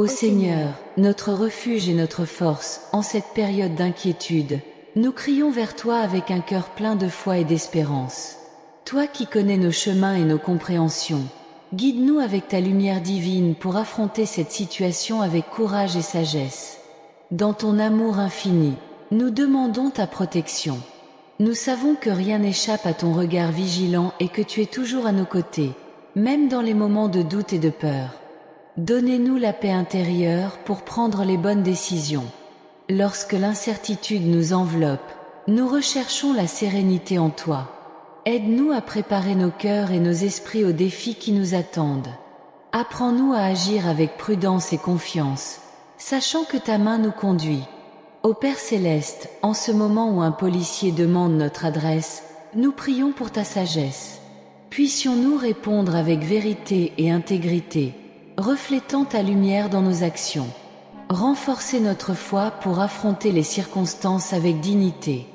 Ô Seigneur, notre refuge et notre force, en cette période d'inquiétude, nous crions vers toi avec un cœur plein de foi et d'espérance. Toi qui connais nos chemins et nos compréhensions, guide-nous avec ta lumière divine pour affronter cette situation avec courage et sagesse. Dans ton amour infini, nous demandons ta protection. Nous savons que rien n'échappe à ton regard vigilant et que tu es toujours à nos côtés, même dans les moments de doute et de peur. Donnez-nous la paix intérieure pour prendre les bonnes décisions. Lorsque l'incertitude nous enveloppe, nous recherchons la sérénité en toi. Aide-nous à préparer nos cœurs et nos esprits aux défis qui nous attendent. Apprends-nous à agir avec prudence et confiance, sachant que ta main nous conduit. Ô Père Céleste, en ce moment où un policier demande notre adresse, nous prions pour ta sagesse. Puissions-nous répondre avec vérité et intégrité, reflétant ta lumière dans nos actions. Renforcer notre foi pour affronter les circonstances avec dignité.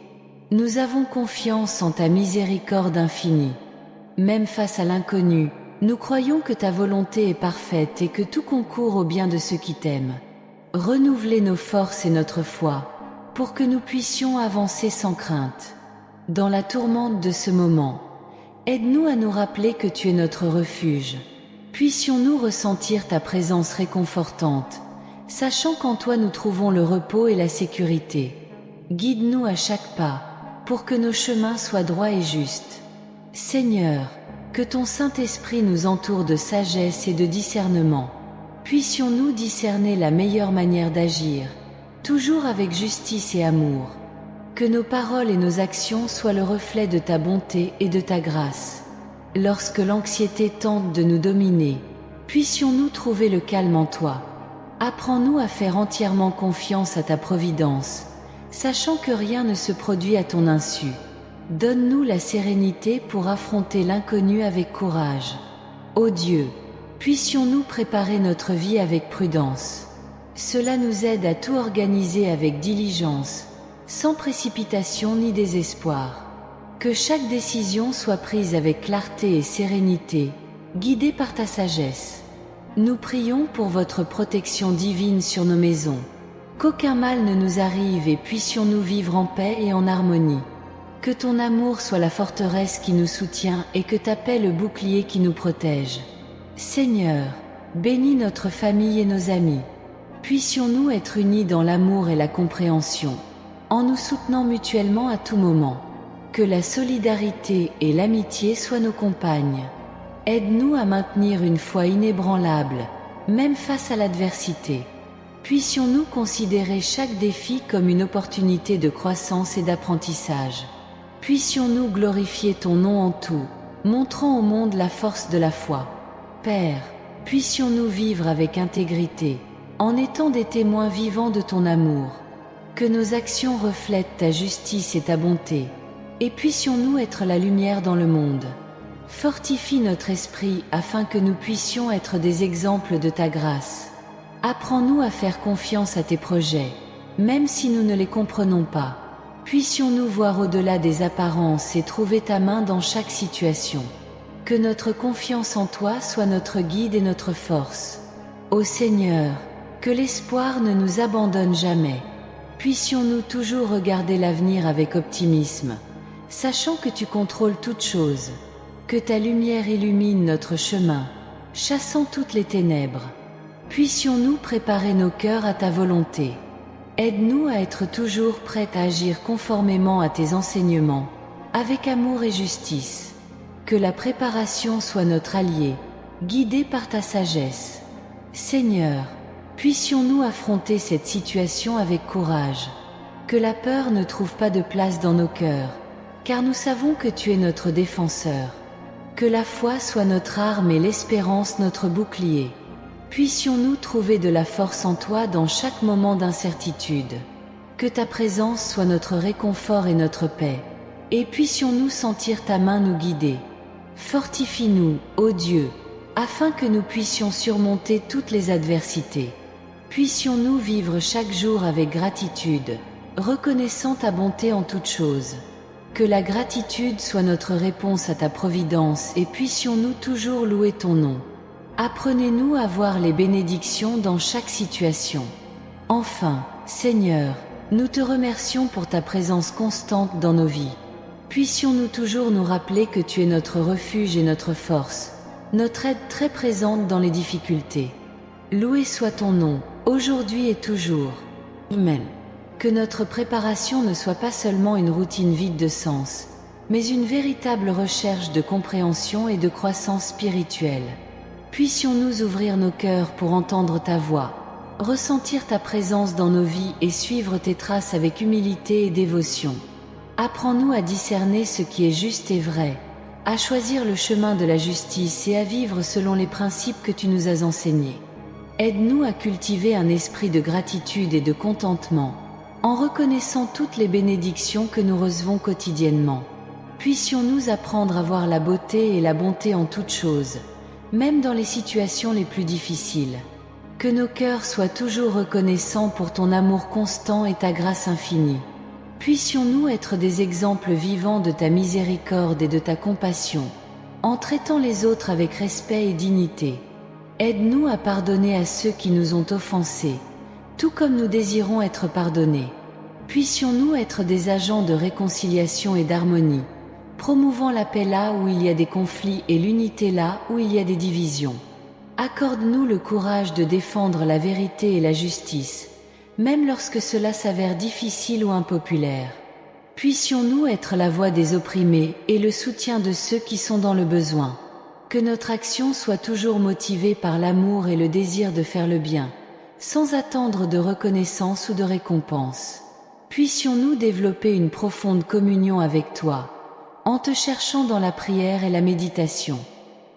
Nous avons confiance en ta miséricorde infinie. Même face à l'inconnu, nous croyons que ta volonté est parfaite et que tout concourt au bien de ceux qui t'aiment. Renouvelez nos forces et notre foi, pour que nous puissions avancer sans crainte. Dans la tourmente de ce moment, aide-nous à nous rappeler que tu es notre refuge. Puissions-nous ressentir ta présence réconfortante, sachant qu'en toi nous trouvons le repos et la sécurité. Guide-nous à chaque pas, pour que nos chemins soient droits et justes. Seigneur, que ton Saint-Esprit nous entoure de sagesse et de discernement. Puissions-nous discerner la meilleure manière d'agir, toujours avec justice et amour. Que nos paroles et nos actions soient le reflet de ta bonté et de ta grâce. Lorsque l'anxiété tente de nous dominer, puissions-nous trouver le calme en toi. Apprends-nous à faire entièrement confiance à ta providence, sachant que rien ne se produit à ton insu. Donne-nous la sérénité pour affronter l'inconnu avec courage. Ô Dieu, puissions-nous préparer notre vie avec prudence. Cela nous aide à tout organiser avec diligence, sans précipitation ni désespoir. Que chaque décision soit prise avec clarté et sérénité, guidée par ta sagesse. Nous prions pour votre protection divine sur nos maisons. Qu'aucun mal ne nous arrive et puissions-nous vivre en paix et en harmonie. Que ton amour soit la forteresse qui nous soutient et que ta paix le bouclier qui nous protège. Seigneur, bénis notre famille et nos amis. Puissions-nous être unis dans l'amour et la compréhension, en nous soutenant mutuellement à tout moment. Que la solidarité et l'amitié soient nos compagnes. Aide-nous à maintenir une foi inébranlable, même face à l'adversité. Puissions-nous considérer chaque défi comme une opportunité de croissance et d'apprentissage. Puissions-nous glorifier ton nom en tout, montrant au monde la force de la foi. Père, puissions-nous vivre avec intégrité, en étant des témoins vivants de ton amour. Que nos actions reflètent ta justice et ta bonté, et puissions-nous être la lumière dans le monde. Fortifie notre esprit afin que nous puissions être des exemples de ta grâce. Apprends-nous à faire confiance à tes projets, même si nous ne les comprenons pas. Puissions-nous voir au-delà des apparences et trouver ta main dans chaque situation. Que notre confiance en toi soit notre guide et notre force. Ô Seigneur, que l'espoir ne nous abandonne jamais. Puissions-nous toujours regarder l'avenir avec optimisme, sachant que tu contrôles toutes choses. Que ta lumière illumine notre chemin, chassant toutes les ténèbres. Puissions-nous préparer nos cœurs à ta volonté. Aide-nous à être toujours prêts à agir conformément à tes enseignements, avec amour et justice. Que la préparation soit notre allié, guidée par ta sagesse. Seigneur, puissions-nous affronter cette situation avec courage. Que la peur ne trouve pas de place dans nos cœurs, car nous savons que tu es notre défenseur. Que la foi soit notre arme et l'espérance notre bouclier. Puissions-nous trouver de la force en toi dans chaque moment d'incertitude. Que ta présence soit notre réconfort et notre paix, et puissions-nous sentir ta main nous guider. Fortifie-nous, ô Dieu, afin que nous puissions surmonter toutes les adversités. Puissions-nous vivre chaque jour avec gratitude, reconnaissant ta bonté en toutes choses. Que la gratitude soit notre réponse à ta providence et puissions-nous toujours louer ton nom. Apprenez-nous à voir les bénédictions dans chaque situation. Enfin, Seigneur, nous te remercions pour ta présence constante dans nos vies. Puissions-nous toujours nous rappeler que tu es notre refuge et notre force, notre aide très présente dans les difficultés. Loué soit ton nom, aujourd'hui et toujours. Amen. Que notre préparation ne soit pas seulement une routine vide de sens, mais une véritable recherche de compréhension et de croissance spirituelle. Puissions-nous ouvrir nos cœurs pour entendre ta voix, ressentir ta présence dans nos vies et suivre tes traces avec humilité et dévotion. Apprends-nous à discerner ce qui est juste et vrai, à choisir le chemin de la justice et à vivre selon les principes que tu nous as enseignés. Aide-nous à cultiver un esprit de gratitude et de contentement, en reconnaissant toutes les bénédictions que nous recevons quotidiennement. Puissions-nous apprendre à voir la beauté et la bonté en toutes choses, même dans les situations les plus difficiles. Que nos cœurs soient toujours reconnaissants pour ton amour constant et ta grâce infinie. Puissions-nous être des exemples vivants de ta miséricorde et de ta compassion, en traitant les autres avec respect et dignité. Aide-nous à pardonner à ceux qui nous ont offensés, tout comme nous désirons être pardonnés. Puissions-nous être des agents de réconciliation et d'harmonie, promouvant la paix là où il y a des conflits et l'unité là où il y a des divisions. Accorde-nous le courage de défendre la vérité et la justice, même lorsque cela s'avère difficile ou impopulaire. Puissions-nous être la voix des opprimés et le soutien de ceux qui sont dans le besoin. Que notre action soit toujours motivée par l'amour et le désir de faire le bien, sans attendre de reconnaissance ou de récompense. Puissions-nous développer une profonde communion avec toi, en te cherchant dans la prière et la méditation.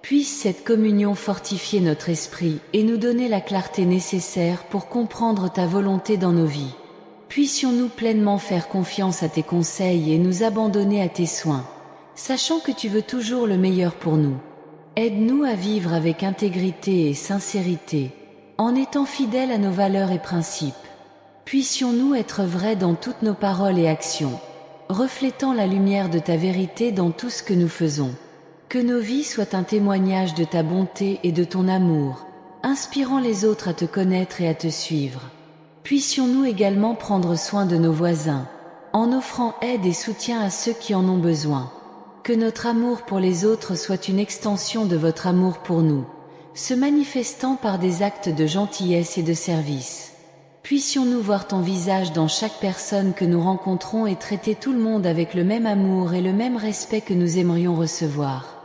Puisse cette communion fortifier notre esprit et nous donner la clarté nécessaire pour comprendre ta volonté dans nos vies. Puissions-nous pleinement faire confiance à tes conseils et nous abandonner à tes soins, sachant que tu veux toujours le meilleur pour nous. Aide-nous à vivre avec intégrité et sincérité, en étant fidèles à nos valeurs et principes. Puissions-nous être vrais dans toutes nos paroles et actions, reflétant la lumière de ta vérité dans tout ce que nous faisons. Que nos vies soient un témoignage de ta bonté et de ton amour, inspirant les autres à te connaître et à te suivre. Puissions-nous également prendre soin de nos voisins, en offrant aide et soutien à ceux qui en ont besoin. Que notre amour pour les autres soit une extension de votre amour pour nous, se manifestant par des actes de gentillesse et de service. Puissions-nous voir ton visage dans chaque personne que nous rencontrons et traiter tout le monde avec le même amour et le même respect que nous aimerions recevoir.